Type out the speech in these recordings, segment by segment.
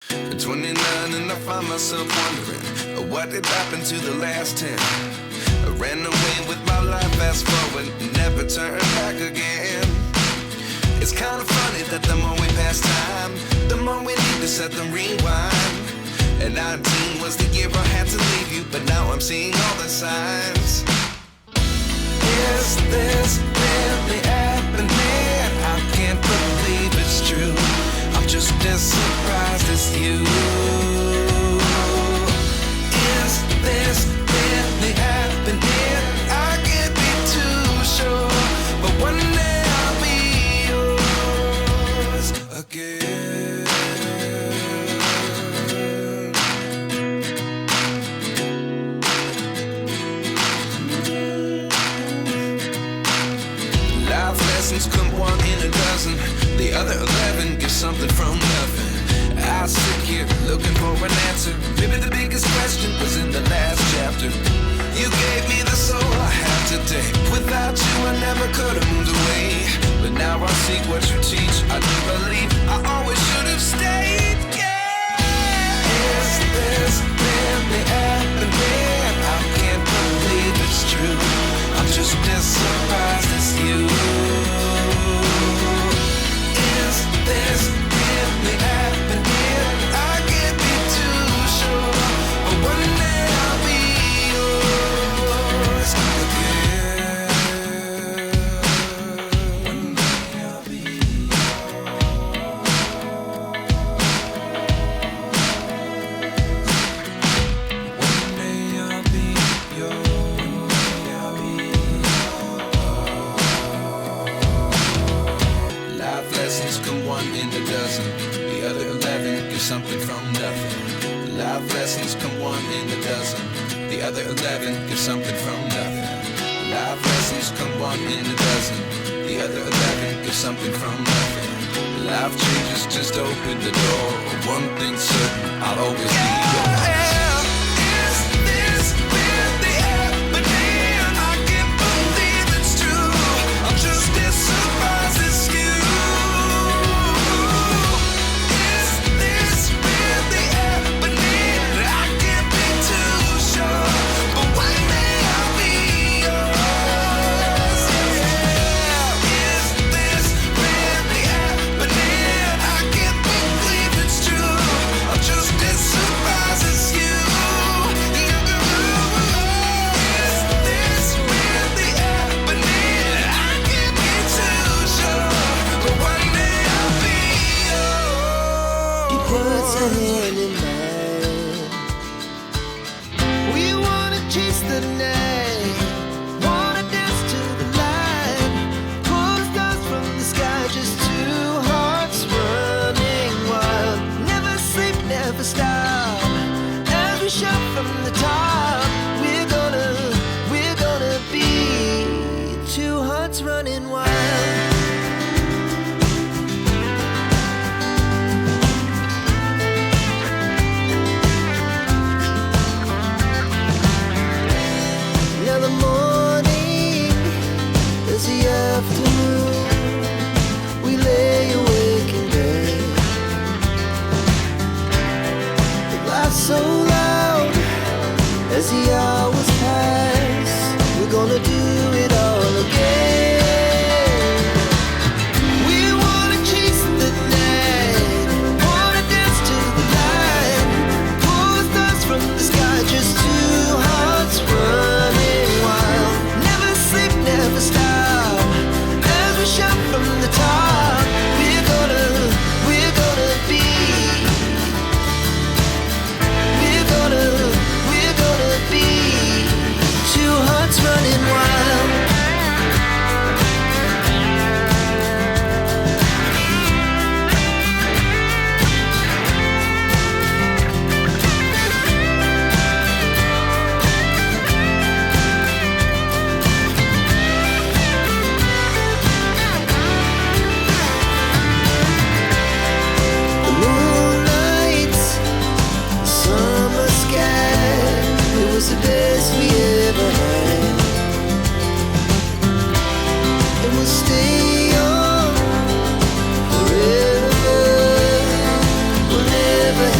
At 29 and I find myself wondering what did happen to the last 10. I ran away with my life, fast forward, never turn back again. It's kind of funny that the more we pass time, the more we need to set them rewind. And 19 was the year I had to leave you, but now I'm seeing all the signs. Is this really happening? I can't believe it's true. I'm just as surprised as you. Is this really happening? I can't be too sure, but one day I'll be yours again. Life lessons come one in a dozen. The other 11 give something from nothing. I sit here looking for an answer. Maybe the biggest question was in the last chapter. You gave me the soul I have today. Without you I never could have moved away. But now I see what you teach. I do believe I always should have stayed. Yeah. Is this really happening? I can't believe it's true. I'm just as surprised as you. Is this really happening? I can't be too sure, but one day I'll be yours again. One day I'll be yours. One day I'll be yours. One day I'll be yours. Life lessons come one in a dozen. The other 11 give something from nothing. Life lessons come one in a dozen. The other 11 give something from nothing. Life lessons come one in a dozen. The other 11 give something from nothing. Life changes just open the door. One thing's certain, I'll always be yours. Is this really happening? I can't believe it's true. I'm just as surprised as you. Is this really happening? I can't be too sure, but one day I'll be yours. Yeah. Is this really happening? I can't believe it's true. I'm just as surprised as you. Is this really happening? I can't be too sure, but one day I'll be yours. He puts a hand in mine. We wanna chase the night, wanna dance to the light. Pull stars from the sky, just two hearts running wild. Never sleep, never stop. As we shout from the top, we're gonna be two hearts running wild. Now the morning is the afternoon. We lay awake in bed. The laughs so loud as the hours pass. We're gonna do it all again. We wanna chase the night, wanna dance to the light. Pull stars from the sky, just two hearts running wild. Never sleep, never stop. As we shout from the top, we're gonna be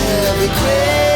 every craze.